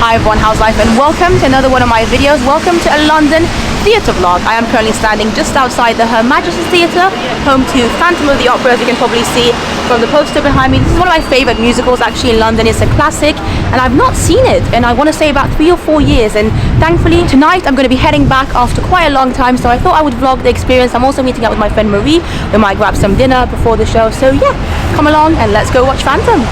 Hi everyone, how's life, and welcome to another one of my videos. Welcome to a London theatre vlog. I am currently standing just outside the Her Majesty Theatre, home to Phantom of the Opera, as you can probably see from the poster behind me. This is one of my favourite musicals actually in London. It's a classic and I've not seen it and I want to say about 3 or 4 years, and thankfully tonight I'm going to be heading back after quite a long time, so I thought I would vlog the experience. I'm also meeting up with my friend Marie. We might grab some dinner before the show, so yeah, come along and let's go watch Phantom.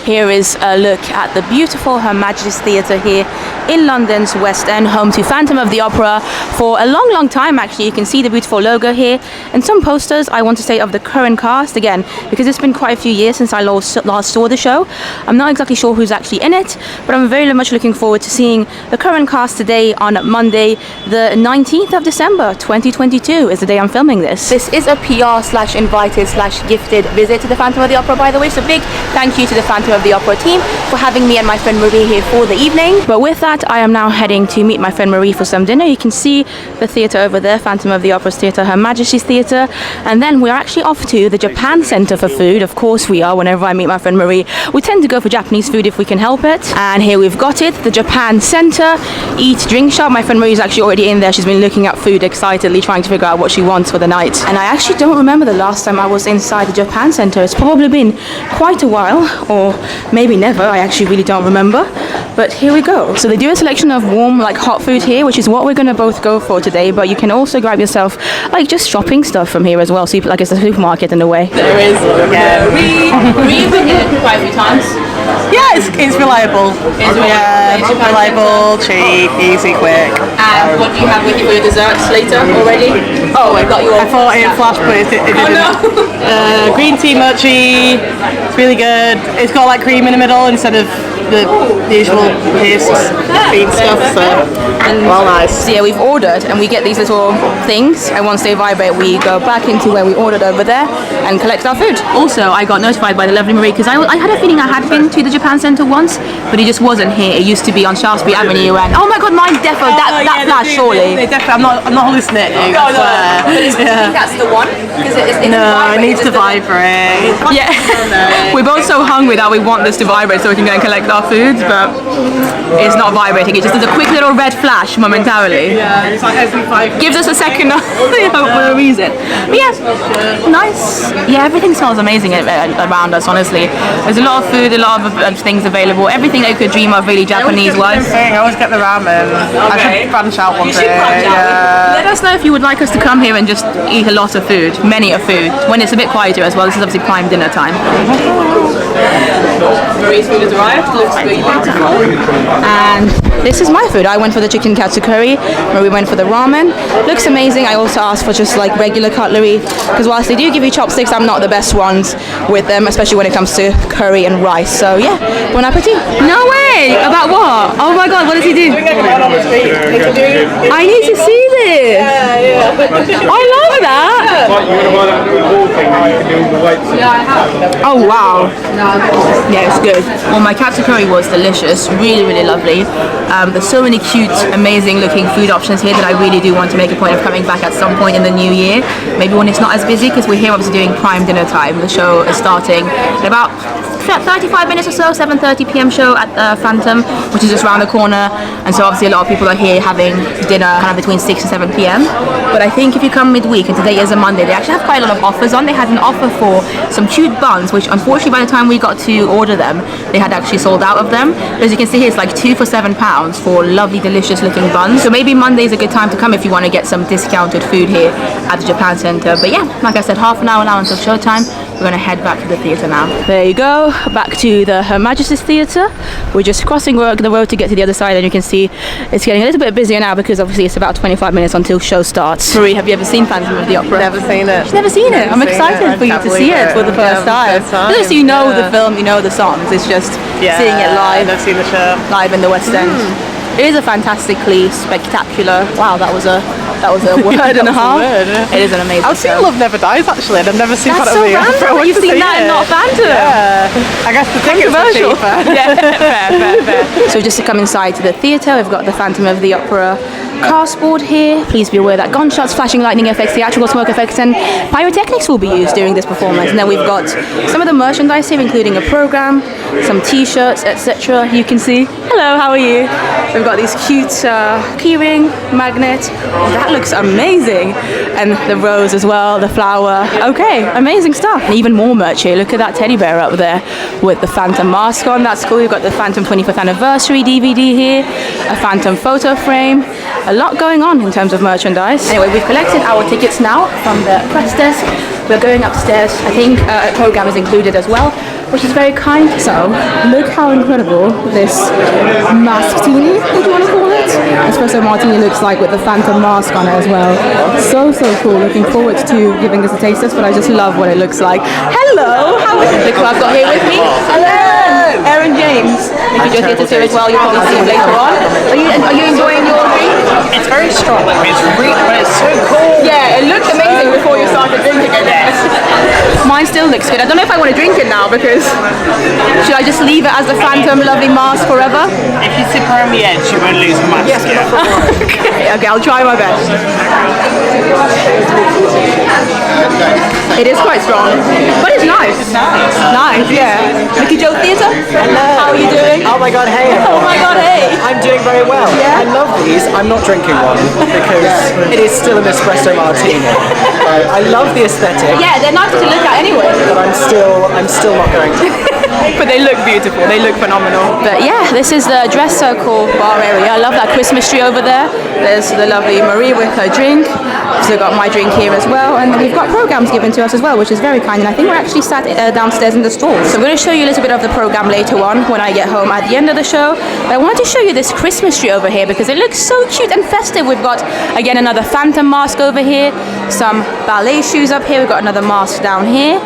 Here is a look at the beautiful Her Majesty's Theatre here in London's West End, home to Phantom of the Opera for a long time actually. You can see the beautiful logo here and some posters, I want to say, of the current cast. Again, because it's been quite a few years since I last saw the show, I'm not exactly sure who's actually in it, but I'm very much looking forward to seeing the current cast today on Monday, the 19th of December 2022 is the day I'm filming this. This is a PR/invited/gifted visit to the Phantom of the Opera, by the way, so big thank you to the Phantom of the Opera team for having me and my friend Marie here for the evening. But with that, I am now heading to meet my friend Marie for some dinner. You can see the theatre over there, Phantom of the Opera's theatre, Her Majesty's Theatre, and then we're actually off to the Japan Centre for food. Of course we are. Whenever I meet my friend Marie, we tend to go for Japanese food if we can help it, and here we've got it, the Japan Centre Eat Drink Shop. My friend Marie is actually already in there. She's been looking at food excitedly, trying to figure out what she wants for the night, and I actually don't remember the last time I was inside the Japan Centre. It's probably been quite a while, or maybe never. I actually really don't remember, but here we go. So they do a selection of warm, like hot food here, which is what we're gonna both go for today, but you can also grab yourself like just shopping stuff from here as well, so you, like it's a supermarket in a way. There is, yeah. We've been here quite a few times. Yeah, it's reliable. Reliable, cheap, easy, quick. And what do you have with you for your desserts later already? Oh, I got you all. I thought it flash, but it didn't. Oh no! Green tea mochi, it's really good. It's got like cream in the middle instead of the usual paste bean stuff, so well, nice. So yeah, we've ordered and we get these little things, and once they vibrate we go back into where we ordered over there and collect our food. Also, I got notified by the lovely Marie, because I had a feeling I had been to the Japan Centre once, but it just wasn't here. It used to be on Shaftesbury Avenue, and oh my god, mine defo, that flash, surely. They definitely, I'm not hallucinating. No. But I think that's the one, because it needs to vibrate. Yeah. We're both so hungry that we want this to vibrate so we can go and collect our foods, but it's not vibrating. It just does a quick little red flash momentarily. Yeah, it's like every 5 gives us a second for a reason. But yeah, nice. Yeah, everything smells amazing around us, honestly. There's a lot of food, a lot of things available. Everything that you could dream of, really Japanese-wise. I always get the ramen. I should branch out one day. Let us know if you would like us to come here and just eat a lot of food, many of food, when it's a bit quieter as well. This is obviously prime dinner time. Marie's food has arrived. Looks really beautiful. And this is my food. I went for the chicken katsu curry. Marie went for the ramen. Looks amazing. I also asked for just like regular cutlery, because whilst they do give you chopsticks, I'm not the best ones with them, especially when it comes to curry and rice. So yeah, bon appetit. No way! About what? Oh my god, what does he do? I need to see this. I love that. Oh wow. Yeah, it's good. Well, my katsu curry was delicious. Really lovely. There's so many cute, amazing looking food options here that I really do want to make a point of coming back at some point in the new year. Maybe when it's not as busy, because we're here obviously doing prime dinner time. The show is starting in about 35 minutes or so, 7:30 p.m. show at Phantom, which is just around the corner, and so obviously a lot of people are here having dinner kind of between 6 and 7 p.m. But I think if you come midweek, and today is a Monday, they actually have quite a lot of offers on. They had an offer for some cute buns, which unfortunately by the time we got to order them, they had actually sold out of them. But as you can see here, it's like 2 for £7 for lovely, delicious looking buns. So maybe Monday is a good time to come if you want to get some discounted food here at the Japan Centre. But yeah, like I said, half an hour now until showtime. We're going to head back to the theatre now. There you go, back to the Her Majesty's Theatre. We're just crossing the road to get to the other side, and you can see it's getting a little bit busier now because obviously it's about 25 minutes until show starts. Marie, have you ever seen Phantom of the Opera? Never seen it. She's never seen it? I'm excited for you to see it for the first time. Because you know the film, you know the songs, it's just seeing it live. I've seen the show. Live in the West End. It is a fantastically spectacular. Wow, that was a word and a half. It is an amazing. I've seen Love Never Dies actually, and I've never seen Phantom of the Opera. That's so random. You've seen that and not Phantom. Yeah. I guess the tickets are cheaper. Yeah, fair. So just to come inside to the theatre, we've got the Phantom of the Opera castboard here. Please be aware that gunshots, flashing lightning effects, theatrical smoke effects, and pyrotechnics will be used during this performance. And then we've got some of the merchandise here, including a program, some t-shirts, etc. You can see. Hello, how are you? We've got these cute keyring, magnet. That looks amazing. And the rose as well, the flower. Okay, amazing stuff. And even more merch here. Look at that teddy bear up there with the Phantom mask on. That's cool. We've got the Phantom 25th anniversary DVD here, a Phantom photo frame. A lot going on in terms of merchandise. Anyway, we've collected our tickets now from the press desk. We're going upstairs. I think a program is included as well, which is very kind. So, look how incredible this masktini, if you want to call it, espresso martini looks like with the Phantom mask on it as well. So cool. Looking forward to giving this a taste test, but I just love what it looks like. Hello! How is it? Look who I've got here with me. Hello! Aaron James. If you just get to see as well, you'll probably see him later on. Are you enjoying your drink? It's very strong. It's really, but it's so cool. Yeah, it looked amazing before you started drinking it. Mine still looks good. I don't know if I want to drink it now because should I just leave it as the Phantom lovely mask forever? If you sip around the edge, you won't lose much. Yes. Okay, I'll try my best. It is quite strong, but it's nice. It's nice. Nice, yeah. Mickey Joe Theatre. Hello. How are you doing? Oh my god, hey everyone. Oh my god, hey. I'm doing very well. Yeah? I love these. I'm not drinking one because it is still an espresso martini. I love the aesthetic, Yeah, they're nice to look at anyway. but I'm still not going to. But they look beautiful. They look phenomenal. But yeah, this is the dress circle bar area. I love that Christmas tree over there. There's the lovely Marie with her drink. So got my drink here as well, and we've got programs given to us as well, which is very kind. And I think we're actually sat downstairs in the stalls. So I'm going to show you a little bit of the program later on when I get home at the end of the show. But I wanted to show you this Christmas tree over here because it looks so cute and festive. We've got again another Phantom mask over here, some ballet shoes up here. We've got another mask down here.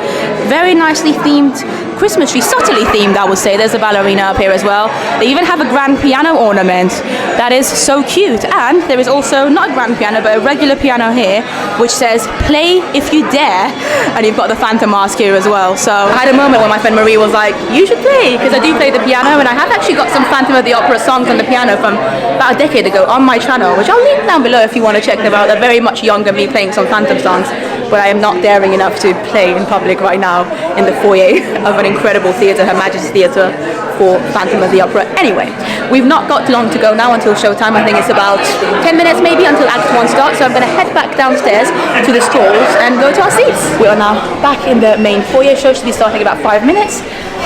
Very nicely themed Christmas tree, subtly themed, I would say. There's a ballerina up here as well. They even have a grand piano ornament. That is so cute. And there is also not a grand piano, but a regular piano here, which says, "Play if you dare." And you've got the Phantom mask here as well. So I had a moment when my friend Marie was like, "You should play," because I do play the piano, and I have actually got some Phantom of the Opera songs on the piano from about a decade ago on my channel, which I'll link down below if you want to check them out. They're very much younger me playing some Phantom songs, but I am not daring enough to play in public right now in the foyer of an incredible theatre, Her Majesty Theatre, for Phantom of the Opera. Anyway, we've not got long to go now until showtime. I think it's about 10 minutes maybe until Act 1 starts, so I'm going to head back downstairs to the stalls and go to our seats. We are now back in the main foyer. Show should be starting in about 5 minutes.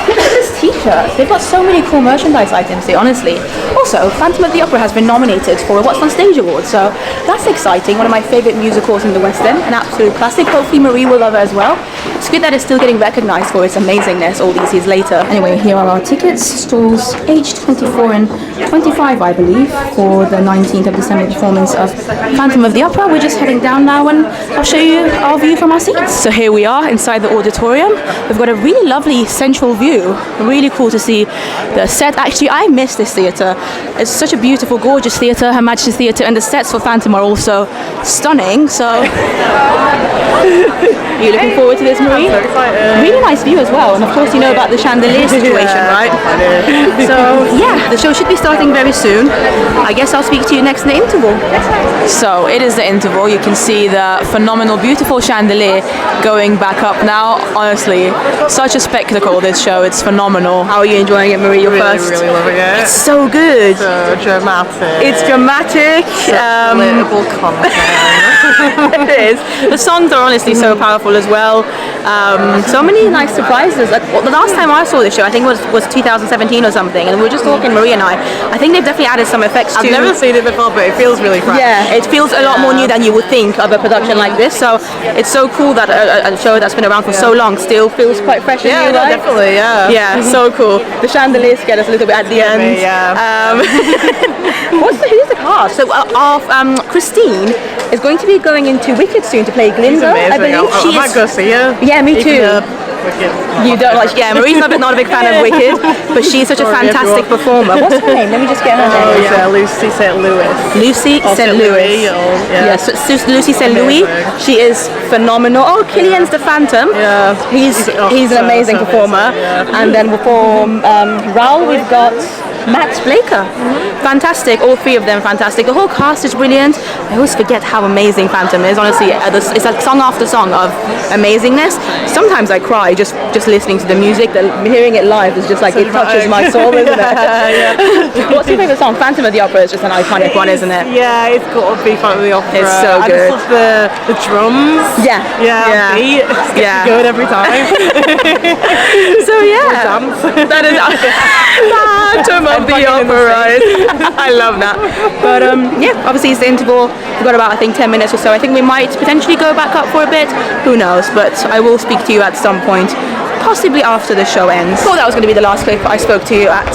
Look at this t-shirt. They've got so many cool merchandise items here, honestly. Also, Phantom of the Opera has been nominated for a What's on Stage Award, so that's exciting. One of my favourite musicals in the West End, an absolute classic. Hopefully Marie will love it as well. It's good that it's still getting recognised for its amazingness all these years later. Anyway, here are our tickets. Stalls aged 24 and 25, I believe, for the 19th of December performance of Phantom of the Opera. We're just heading down now and I'll show you our view from our seats. So here we are inside the auditorium. We've got a really lovely central view. Really cool to see the set. Actually, I miss this theatre. It's such a beautiful, gorgeous theatre, Her Majesty's Theatre, and the sets for Phantom are also stunning. So, are you looking forward to this, Marie? I'm so excited. Really nice view as well, and of course you know about the chandelier situation, right? So yeah, the show should be starting very soon. I guess I'll speak to you next in the interval. So it is the interval. You can see the phenomenal, beautiful chandelier going back up now. Honestly, such a spectacle, this show. It's phenomenal. How are you enjoying it, Marie? You're first. Really loving it. It's so good. So dramatic. It's dramatic. Relatable content. It is. The songs are honestly so powerful as well. So many nice surprises. Like, the last time I saw this show, I think was 2017 or something, and we were just talking, Marie and I think they've definitely added some effects I've never seen it before, but it feels really fresh. Yeah, it feels a lot more new than you would think of a production like this. So it's so cool that a show that's been around for so long still feels quite fresh and Yeah, new, no, right? definitely, yeah. Yeah, so cool. The chandelier scared us a little bit at the end. Yeah. Who's the cast? So Christine is going to be going into Wicked soon to play Glinda, I believe. I might go see her. Yeah, me Even too. Wicked. You don't like, yeah, Marie's not a big fan of Wicked, but she's such a Sorry, fantastic everyone. performer. What's her name? Let me just get her Oh, name. yeah, Lucy St. Louis. Lucy Or St. Louis. Yeah. Yes, Lucy St. Louis. Amazing. She is phenomenal. Oh, Killian's the Phantom. Yeah. He's an amazing performer. Yeah. And then for Raoul, we've got Max Blaker. Fantastic, all three of them fantastic. The whole cast is brilliant. I always forget how amazing Phantom is. Honestly, it's like song after song of amazingness. Sometimes I cry just listening to the music. Hearing it live is just like it touches my soul, isn't it? What's your favourite song? Phantom of the Opera is just an iconic one, isn't it? Yeah, it's got to be Phantom of the Opera. It's so good. I just love the drums. Yeah. Beat. It's gets me going every time. So yeah, that is Phantom of the Opera. I love that. But yeah, obviously it's the interval. We've got about I think 10 minutes or so. I think we might potentially go back up for a bit. Who knows? But I will speak to you at some point, possibly after the show ends. I thought that was going to be the last clip I spoke to you at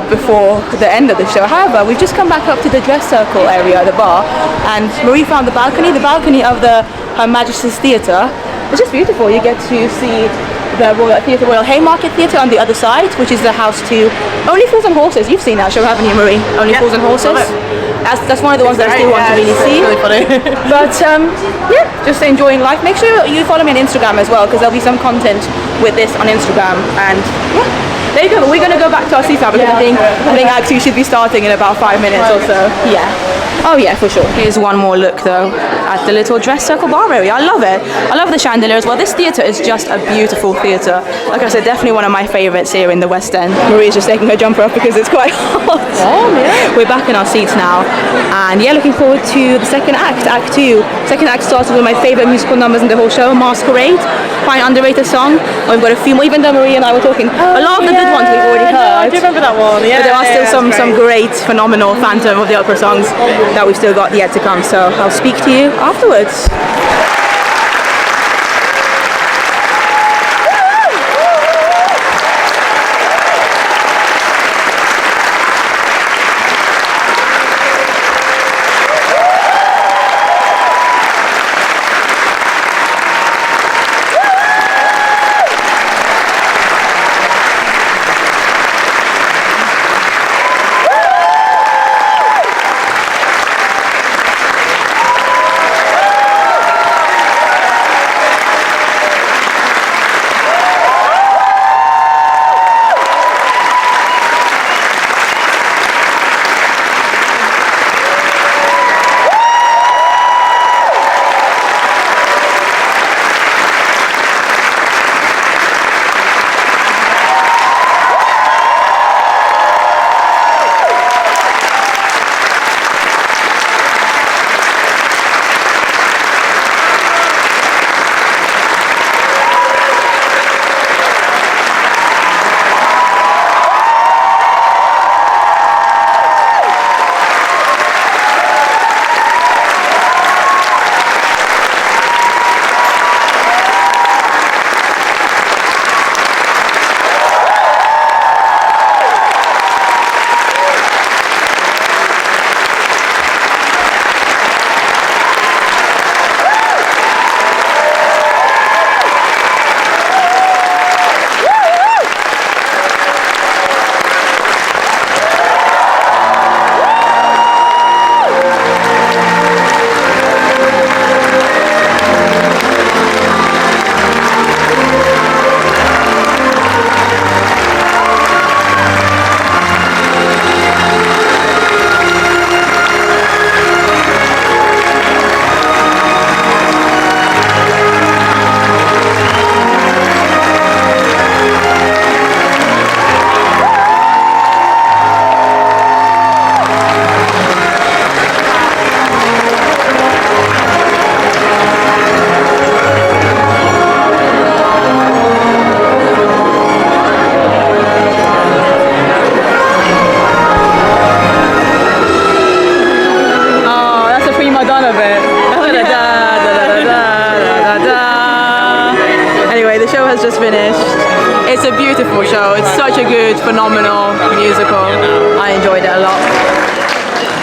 before the end of the show. However, we've just come back up to the dress circle area, the bar, and Marie found the balcony of the Her Majesty's Theatre. It's just beautiful. You get to see the Royal Haymarket Theatre on the other side, which is the house to Only Fools and Horses. You've seen that show, haven't you, Marie? Only Fools and Horses. That's one of the ones that I still want to really see. Really funny. But yeah, just enjoying life. Make sure you follow me on Instagram as well, because there'll be some content with this on Instagram. And yeah, there you go. We're going to go back to our seat because I think Act 2 should be starting in about 5 minutes or so. Yeah. Oh yeah, for sure. Here's one more look though at the little dress circle bar area. I love it. I love the chandelier as well. This theatre is just a beautiful theatre. Like I said, definitely one of my favourites here in the West End. Marie's just taking her jumper off because it's quite hot. Oh yeah. We're back in our seats now, and yeah, looking forward to the second act, Act 2. Second act starts with one of my favourite musical numbers in the whole show, Masquerade. Quite an underrated song. We've got a few more, even though Marie and I were talking. A lot of the good ones we've already heard. I do remember that one. Yeah, but there are still some great, phenomenal Phantom of the Opera songs that we've still got yet to come. So I'll speak to you afterwards. Just finished. It's a beautiful show. It's such a good, phenomenal musical. I enjoyed it a lot.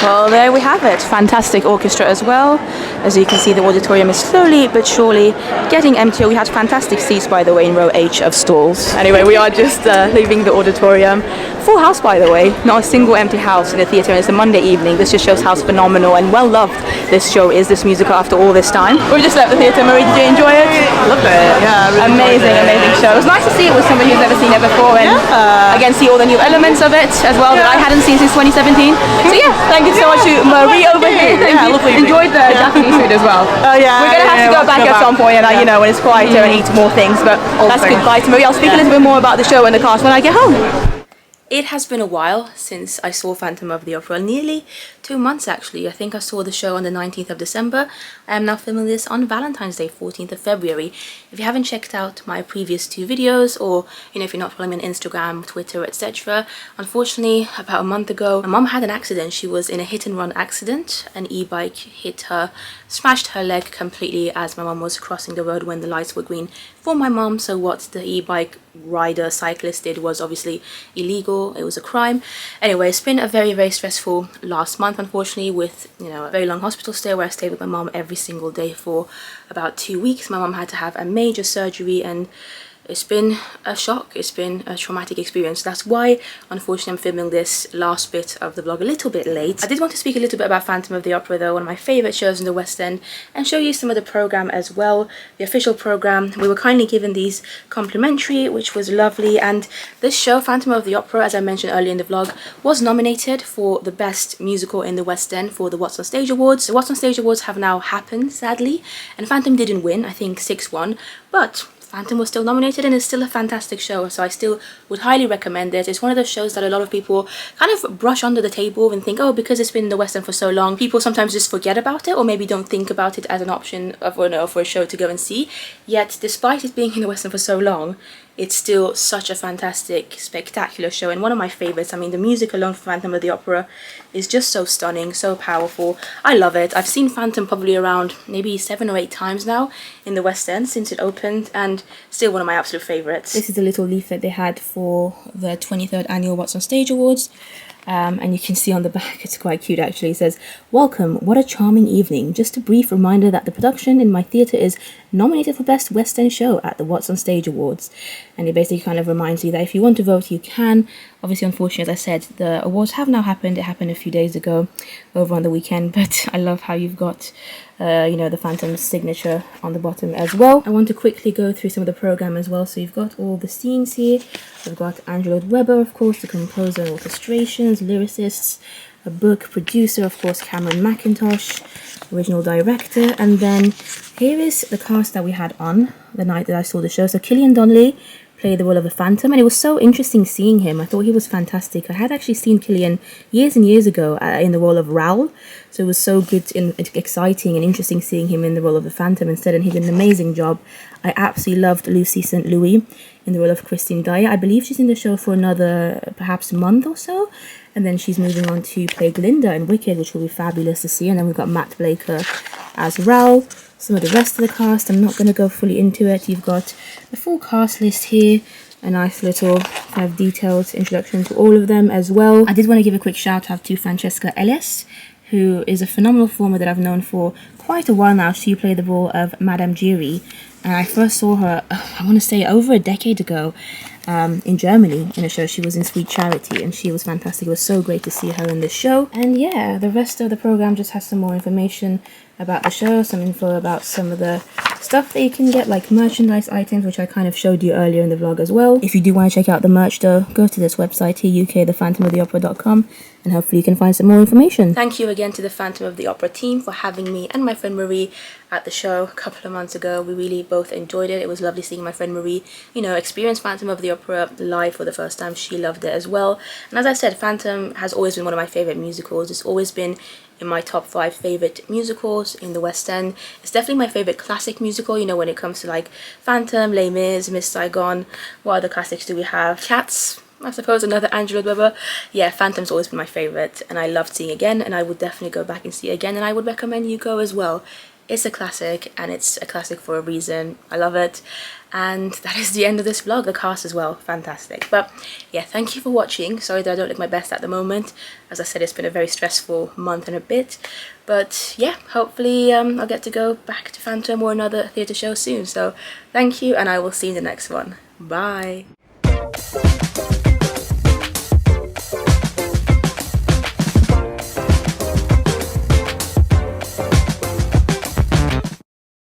Well, there we have it. Fantastic orchestra as well. As you can see, the auditorium is slowly but surely getting emptier. We had fantastic seats, by the way, in row H of stalls. Anyway, we are just leaving the auditorium. Full house, by the way. Not a single empty house in the theatre, and it's a Monday evening. This just shows how phenomenal and well loved this show is, this musical, after all this time. We've just left the theatre. Marie, did you enjoy it? I loved it. Yeah, I really enjoyed Amazing, it. amazing show. It was nice to see it with somebody who's never seen it before, and again see all the new elements of it as well that I hadn't seen since 2017. So yeah, thank you so much to Marie over here. Thank you. lovely. Enjoyed the Japanese food as well. Oh yeah. We're gonna have to go back at some point, and you know, when it's quieter and eat more things. But that's things. goodbye to Marie. I'll speak a little bit more about the show and the cast when I get home. It has been a while since I saw Phantom of the Opera, nearly 2 months actually. I think I saw the show on the 19th of December. I am now filming this on Valentine's Day, 14th of February. If you haven't checked out my previous 2 videos, or you know, if you're not following me on Instagram, Twitter, etc. Unfortunately, about a month ago, my mum had an accident. She was in a hit and run accident. An e-bike hit her, smashed her leg completely as my mum was crossing the road when the lights were green for my mum. So what the e-bike rider cyclist did was obviously illegal. It was a crime. Anyway, it's been a very, very stressful last month, unfortunately, with, you know, a very long hospital stay where I stayed with my mum every single day for about 2 weeks. My mum had to have a major surgery, and it's been a shock. It's been a traumatic experience. That's why, unfortunately, I'm filming this last bit of the vlog a little bit late. I did want to speak a little bit about Phantom of the Opera, though, one of my favourite shows in the West End, and show you some of the programme as well, the official programme. We were kindly given these complimentary, which was lovely, and this show, Phantom of the Opera, as I mentioned earlier in the vlog, was nominated for the Best Musical in the West End for the What's on Stage Awards. The What's on Stage Awards have now happened, sadly, and Phantom didn't win, I think 6-1, but Phantom was still nominated, and it's still a fantastic show, so I still would highly recommend it. It's one of those shows that a lot of people kind of brush under the table and think, oh, because it's been in the West End for so long, people sometimes just forget about it, or maybe don't think about it as an option of, or no, for a show to go and see. Yet, despite it being in the West End for so long, it's still such a fantastic, spectacular show, and one of my favorites. I mean, the music alone for Phantom of the Opera is just so stunning, so powerful. I love it. I've seen Phantom probably around maybe 7 or 8 times now in the West End since it opened, and still one of my absolute favorites. This is the little leaflet they had for the 23rd annual What's on Stage Awards. And you can see on the back, it's quite cute actually. It says, "Welcome, what a charming evening. Just a brief reminder that the production in my theatre is nominated for Best West End Show at the What's on Stage Awards." And it basically kind of reminds you that if you want to vote, you can. Obviously, unfortunately, as I said, the awards have now happened. It happened a few days ago, over on the weekend. But I love how you've got, you know, the Phantom's signature on the bottom as well. I want to quickly go through some of the programme as well. So you've got all the scenes here. We've got Andrew Lloyd Webber, of course, the composer and orchestrations, lyricists, a book producer, of course, Cameron McIntosh, original director. And then here is the cast that we had on the night that I saw the show. So Killian Donnelly played the role of the Phantom, and it was so interesting seeing him. I thought he was fantastic. I had actually seen Killian years and years ago in the role of Raoul, so it was so good and exciting and interesting seeing him in the role of the Phantom instead, and he did an amazing job. I absolutely loved Lucy St. Louis in the role of Christine Dyer. I believe she's in the show for another perhaps month or so, and then she's moving on to play Glinda in Wicked, which will be fabulous to see. And then we've got Matt Blaker as Raoul. Some of the rest of the cast, I'm not going to go fully into it. You've got the full cast list here, a nice little kind of detailed introduction to all of them as well. I did want to give a quick shout out to Francesca Ellis, who is a phenomenal performer that I've known for quite a while now. She played the role of Madame Giry, and I first saw her, I want to say, over a decade ago in Germany in a show. She was in Sweet Charity, and she was fantastic. It was so great to see her in this show. And yeah, the rest of the program just has some more information about the show, some info about some of the stuff that you can get, like merchandise items, which I kind of showed you earlier in the vlog as well. If you do want to check out the merch though, go to this website here, ukthephantomoftheopera.com, and hopefully you can find some more information. Thank you again to the Phantom of the Opera team for having me and my friend Marie at the show a couple of months ago. We really both enjoyed it. It was lovely seeing my friend Marie, you know, experience Phantom of the Opera live for the first time. She loved it as well. And as I said, Phantom has always been one of my favourite musicals. It's always been in my top 5 favourite musicals in the West End. It's definitely my favourite classic musical, you know, when it comes to like Phantom, Les Mis, Miss Saigon. What other classics do we have? Cats, I suppose, another Andrew Lloyd Webber. Yeah, Phantom's always been my favourite, and I loved seeing it again, and I would definitely go back and see it again, and I would recommend you go as well. It's a classic, and it's a classic for a reason. I love it. And that is the end of this vlog. The cast as well, fantastic. But yeah, thank you for watching. Sorry that I don't look my best at the moment. As I said, it's been a very stressful month and a bit. But yeah, hopefully I'll get to go back to Phantom or another theatre show soon. So thank you, and I will see you in the next one. Bye.